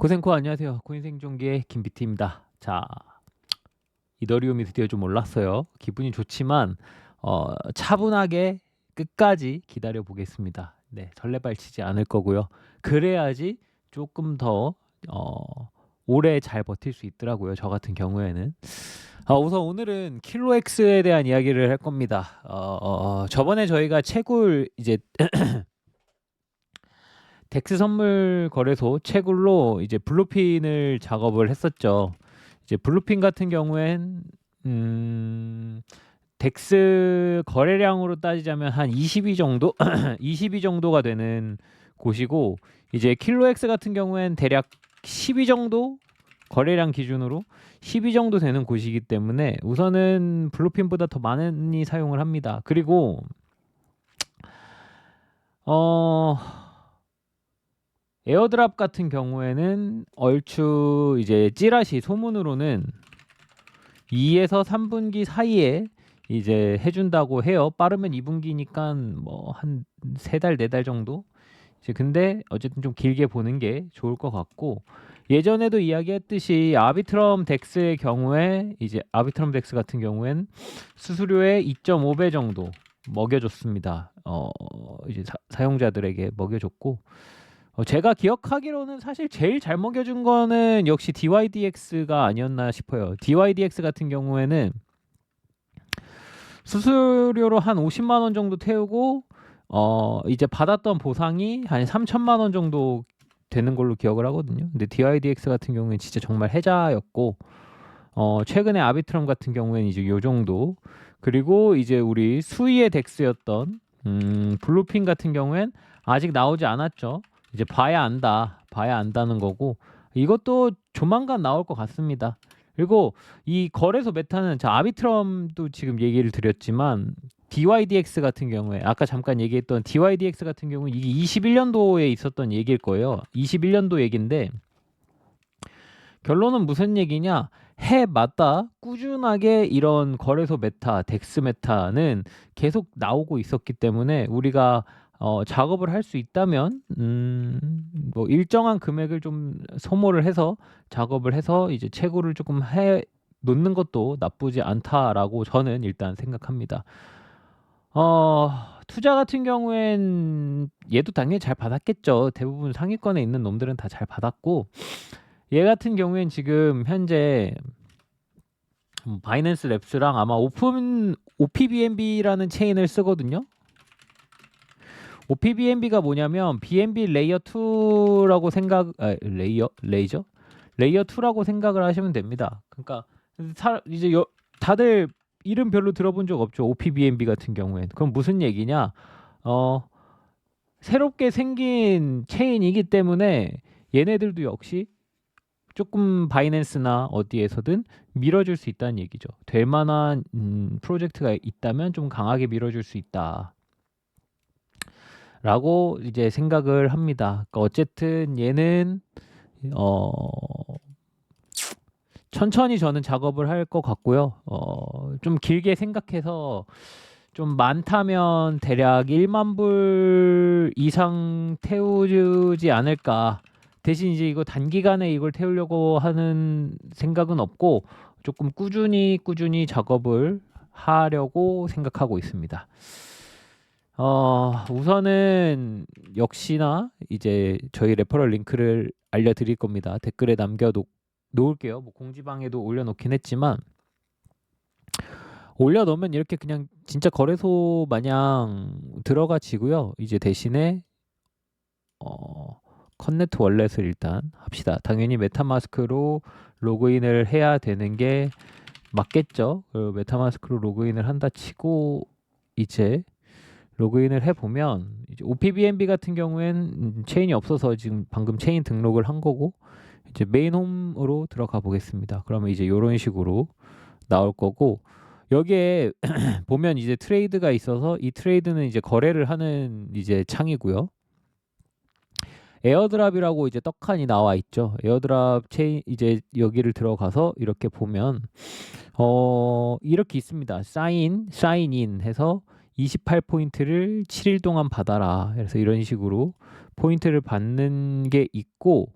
고생코 안녕하세요. 코인 생존기의 김비티입니다. 자, 이더리움이 드디어 좀 올랐어요. 기분이 좋지만 차분하게 끝까지 기다려 보겠습니다. 네, 설레발치지 않을 거고요. 그래야지 조금 더 오래 잘 버틸 수 있더라고요. 저 같은 경우에는. 우선 오늘은 킬로엑스에 대한 이야기를 할 겁니다. 저번에 저희가 채굴 이제 덱스 선물 거래소 채굴로 이제 블루핀을 작업을 했었죠. 이제 블루핀 같은 경우엔 덱스 거래량으로 따지자면 한 22 정도 22 정도가 되는 곳이고, 이제 킬로엑스 같은 경우엔 대략 12 정도, 거래량 기준으로 12 정도 되는 곳이기 때문에 우선은 블루핀보다 더 많이 사용을 합니다. 그리고 에어드랍 같은 경우에는 얼추 이제 찌라시 소문으로는 2에서 3분기 사이에 이제 해준다고 해요. 빠르면 2분기니까 뭐 한 3달, 4달 정도? 이제 근데 어쨌든 좀 길게 보는 게 좋을 것 같고, 예전에도 이야기했듯이 아비트럼 덱스의 경우에 이제 아비트럼 덱스 같은 경우엔 수수료의 2.5배 정도 먹여줬습니다. 이제 사용자들에게 먹여줬고, 제가 기억하기로는 사실 제일 잘 먹여준 거는 역시 DYDX가 아니었나 싶어요. DYDX 같은 경우에는 수수료로 한 50만 원 정도 태우고 이제 받았던 보상이 한 3천만 원 정도 되는 걸로 기억을 하거든요. 근데 DYDX 같은 경우에는 진짜 정말 해자였고, 최근에 아비트럼 같은 경우에는 이제 요 정도. 그리고 이제 우리 수위의 덱스였던 블루핀 같은 경우엔 아직 나오지 않았죠. 이제 봐야 안다, 봐야 안다는 거고, 이것도 조만간 나올 것 같습니다. 그리고 이 거래소 메타는 자, 아비트럼도 지금 얘기를 드렸지만 DYDX 같은 경우에 아까 잠깐 얘기했던 DYDX 같은 경우는 이게 21년도에 있었던 얘기일 거예요. 21년도 얘기인데 결론은 무슨 얘기냐? 해마다 꾸준하게 이런 거래소 메타, 덱스 메타는 계속 나오고 있었기 때문에 우리가 작업을 할 수 있다면 뭐 일정한 금액을 좀 소모를 해서 작업을 해서 이제 채굴을 조금 해 놓는 것도 나쁘지 않다라고 저는 일단 생각합니다. 투자 같은 경우엔 얘도 당연히 잘 받았겠죠. 대부분 상위권에 있는 놈들은 다 잘 받았고, 얘 같은 경우엔 지금 현재 바이낸스 랩스랑 아마 오픈 OPBNB라는 체인을 쓰거든요. OPBNB가 뭐냐면 BNB 레이어 2라고 레이어 2라고 생각을 하시면 됩니다. 그러니까 이제 다들 이름 별로 들어본 적 없죠. OPBNB 같은 경우엔. 그럼 무슨 얘기냐? 새롭게 생긴 체인이기 때문에 얘네들도 역시 조금 바이낸스나 어디에서든 밀어줄 수 있다는 얘기죠. 될 만한 프로젝트가 있다면 좀 강하게 밀어줄 수 있다 라고 이제 생각을 합니다. 그러니까 어쨌든 얘는 천천히 저는 작업을 할 것 같고요. 좀 길게 생각해서 좀 많다면 대략 1만 불 이상 태우지 않을까. 대신 이제 이거 단기간에 이걸 태우려고 하는 생각은 없고 조금 꾸준히 작업을 하려고 생각하고 있습니다. 우선은 역시나 이제 저희 레퍼럴 링크를 알려드릴 겁니다. 댓글에 놓을게요. 뭐 공지방에도 올려놓긴 했지만 올려놓으면 이렇게 그냥 진짜 거래소 마냥 들어가지고요. 이제 대신에 컨네트 월렛을 일단 합시다. 당연히 메타마스크로 로그인을 해야 되는 게 맞겠죠. 메타마스크로 로그인을 한다 치고 이제 로그인을 해보면 이제 OPBNB 같은 경우엔 체인이 없어서 지금 방금 체인 등록을 한 거고, 이제 메인홈으로 들어가 보겠습니다. 그러면 이제 이런 식으로 나올 거고, 여기에 보면 이제 트레이드가 있어서 이 트레이드는 이제 거래를 하는 이제 창이고요. 에어드랍이라고 이제 떡하니 나와 있죠. 에어드랍 체인 이제 여기를 들어가서 이렇게 보면 이렇게 있습니다. 사인인 해서 28포인트를 7일 동안 받아라. 그래서 이런 식으로 포인트를 받는 게 있고,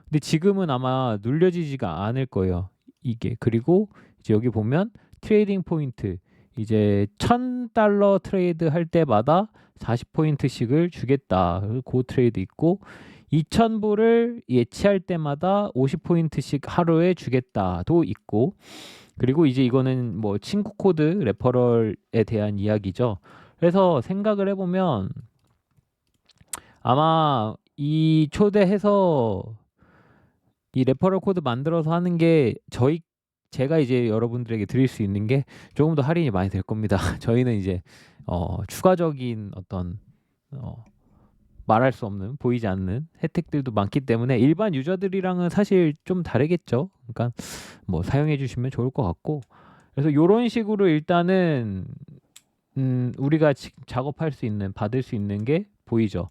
근데 지금은 아마 눌려지지가 않을 거예요. 이게. 그리고 이제 여기 보면 트레이딩 포인트 이제 $1,000 트레이드 할 때마다 40포인트씩을 주겠다. 그 트레이드 있고 2,000불을 예치할 때마다 50포인트씩 하루에 주겠다도 있고 그리고 이제 이거는 뭐 친구 코드 레퍼럴에 대한 이야기죠. 그래서 생각을 해보면 아마 이 초대해서 이 레퍼럴 코드 만들어서 하는 게 제가 이제 여러분들에게 드릴 수 있는 게 조금 더 할인이 많이 될 겁니다. 저희는 이제 추가적인 어떤 말할 수 없는 보이지 않는 혜택들도 많기 때문에 일반 유저들이랑은 사실 좀 다르겠죠. 그러니까 뭐 사용해 주시면 좋을 것 같고 그래서 이런 식으로 일단은 우리가 작업할 수 있는 받을 수 있는 게 보이죠.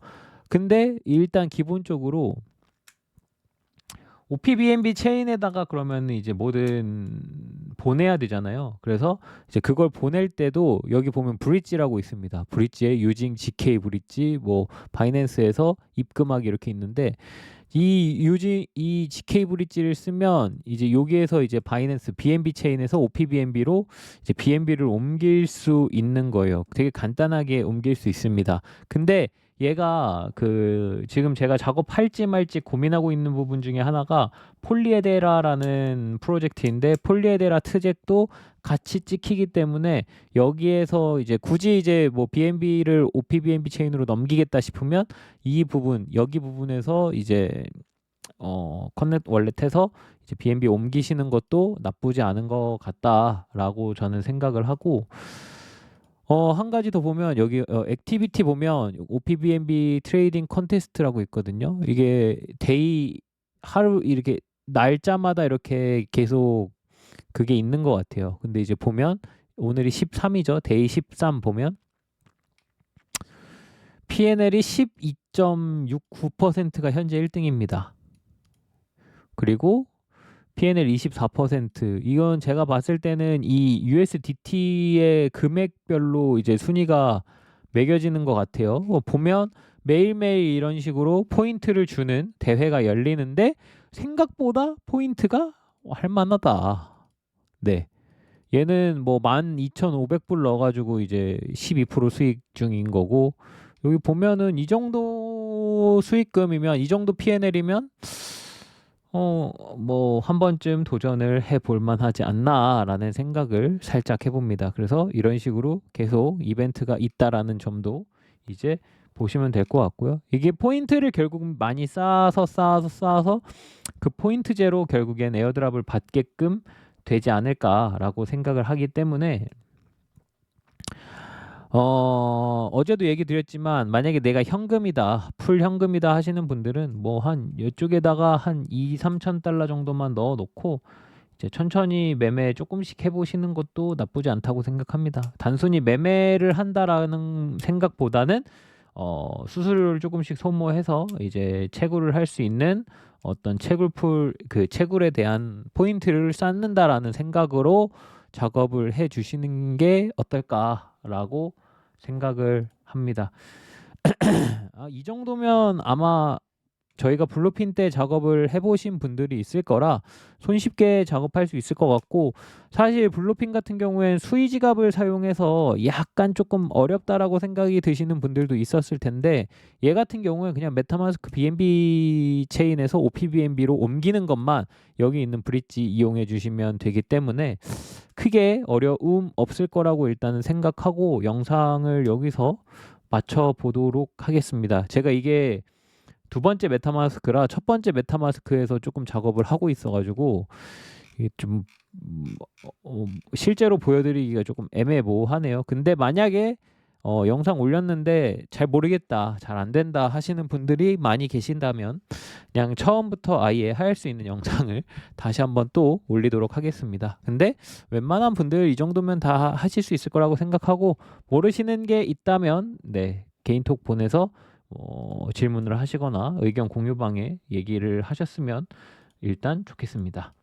근데 일단 기본적으로 OPBNB 체인에다가 그러면 이제 뭐든 보내야 되잖아요. 그래서 이제 그걸 보낼 때도 여기 보면 브릿지라고 있습니다. 브릿지에 using GK 브릿지, 뭐 바이낸스에서 입금하기 이렇게 있는데 이 GK 브릿지를 쓰면 이제 여기에서 이제 바이낸스 BNB 체인에서 OPBNB로 이제 BNB를 옮길 수 있는 거예요. 되게 간단하게 옮길 수 있습니다. 근데 얘가 지금 제가 작업할지 말지 고민하고 있는 부분 중에 하나가 폴리에데라라는 프로젝트인데 폴리에데라 트잭도 같이 찍히기 때문에 여기에서 이제 굳이 이제 뭐 BNB를 OPBNB 체인으로 넘기겠다 싶으면 이 부분 여기 부분에서 이제 커넥 월렛해서 이제 BNB 옮기시는 것도 나쁘지 않은 것 같다라고 저는 생각을 하고 한 가지 더 보면 여기 액티비티 보면 OPBNB 트레이딩 컨테스트라고 있거든요. 이게 데이 하루 이렇게 날짜마다 이렇게 계속 그게 있는 것 같아요. 근데 이제 보면 오늘이 13이죠. 데이 13 보면 PNL이 12.69%가 현재 1등입니다. 그리고 PNL 24%. 이건 제가 봤을 때는 이 USDT의 금액별로 이제 순위가 매겨지는 것 같아요. 보면 매일매일 이런 식으로 포인트를 주는 대회가 열리는데 생각보다 포인트가 할만하다. 네. 얘는 뭐 12,500불 넣어가지고 이제 12% 수익 중인 거고 여기 보면은 이 정도 수익금이면 이 정도 PNL이면 뭐 한 번쯤 도전을 해볼 만하지 않나라는 생각을 살짝 해봅니다. 그래서 이런 식으로 계속 이벤트가 있다라는 점도 이제 보시면 될 것 같고요. 이게 포인트를 결국 많이 쌓아서 그 포인트제로 결국엔 에어드랍을 받게끔 되지 않을까라고 생각을 하기 때문에 어제도 얘기 드렸지만 만약에 내가 현금이다, 풀 현금이다 하시는 분들은 뭐 한 이쪽에다가 한 2, 3천 달러 정도만 넣어 놓고 이제 천천히 매매 조금씩 해보시는 것도 나쁘지 않다고 생각합니다. 단순히 매매를 한다라는 생각보다는 수수료를 조금씩 소모해서 이제 채굴을 할 수 있는 어떤 채굴에 대한 포인트를 쌓는다라는 생각으로 작업을 해 주시는 게 어떨까라고 생각을 합니다. 이 정도면 아마 저희가 블루핀 때 작업을 해보신 분들이 있을 거라 손쉽게 작업할 수 있을 것 같고 사실 블루핀 같은 경우엔 수의 지갑을 사용해서 약간 조금 어렵다라고 생각이 드시는 분들도 있었을 텐데 얘 같은 경우에 그냥 메타마스크 BNB 체인에서 OPBNB로 옮기는 것만 여기 있는 브릿지 이용해 주시면 되기 때문에 크게 어려움 없을 거라고 일단은 생각하고 영상을 여기서 맞춰 보도록 하겠습니다. 제가 이게 두 번째 메타마스크라 첫 번째 메타마스크에서 조금 작업을 하고 있어가지고 이게 좀 실제로 보여드리기가 조금 애매모호하네요. 근데 만약에 영상 올렸는데 잘 모르겠다, 잘 안 된다 하시는 분들이 많이 계신다면 그냥 처음부터 아예 할 수 있는 영상을 다시 한번 또 올리도록 하겠습니다. 근데 웬만한 분들 이 정도면 다 하실 수 있을 거라고 생각하고 모르시는 게 있다면 네, 개인톡 보내서 질문을 하시거나 의견 공유방에 얘기를 하셨으면 일단 좋겠습니다.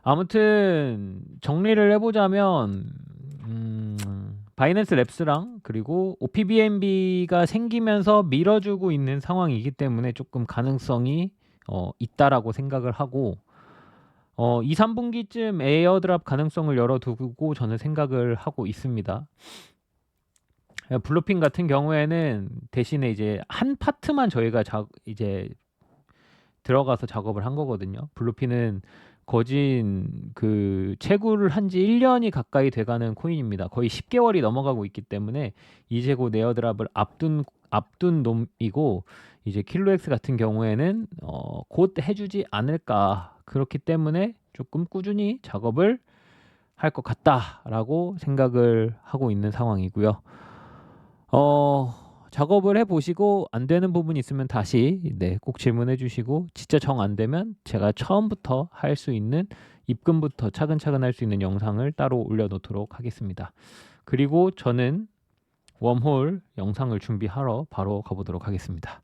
아무튼 정리를 해보자면 바이낸스 랩스랑 그리고 OPBNB가 생기면서 밀어주고 있는 상황이기 때문에 조금 가능성이 있다라고 생각을 하고 2, 3분기쯤 에어드랍 가능성을 열어두고 저는 생각을 하고 있습니다. 블루핀 같은 경우에는 대신에 이제 한 파트만 저희가 이제 들어가서 작업을 한 거거든요. 블루핀은 거진 그 채굴을 한 지 1년이 가까이 돼가는 코인입니다. 거의 10개월이 넘어가고 있기 때문에 이제 곧 에어드랍을 앞둔 놈이고 이제 킬로엑스 같은 경우에는 곧 해주지 않을까. 그렇기 때문에 조금 꾸준히 작업을 할 것 같다라고 생각을 하고 있는 상황이고요. 작업을 해보시고 안 되는 부분이 있으면 다시 꼭 질문해 주시고 진짜 정 안 되면 제가 처음부터 할 수 있는 입금부터 차근차근 할 수 있는 영상을 따로 올려놓도록 하겠습니다. 그리고 저는 웜홀 영상을 준비하러 바로 가보도록 하겠습니다.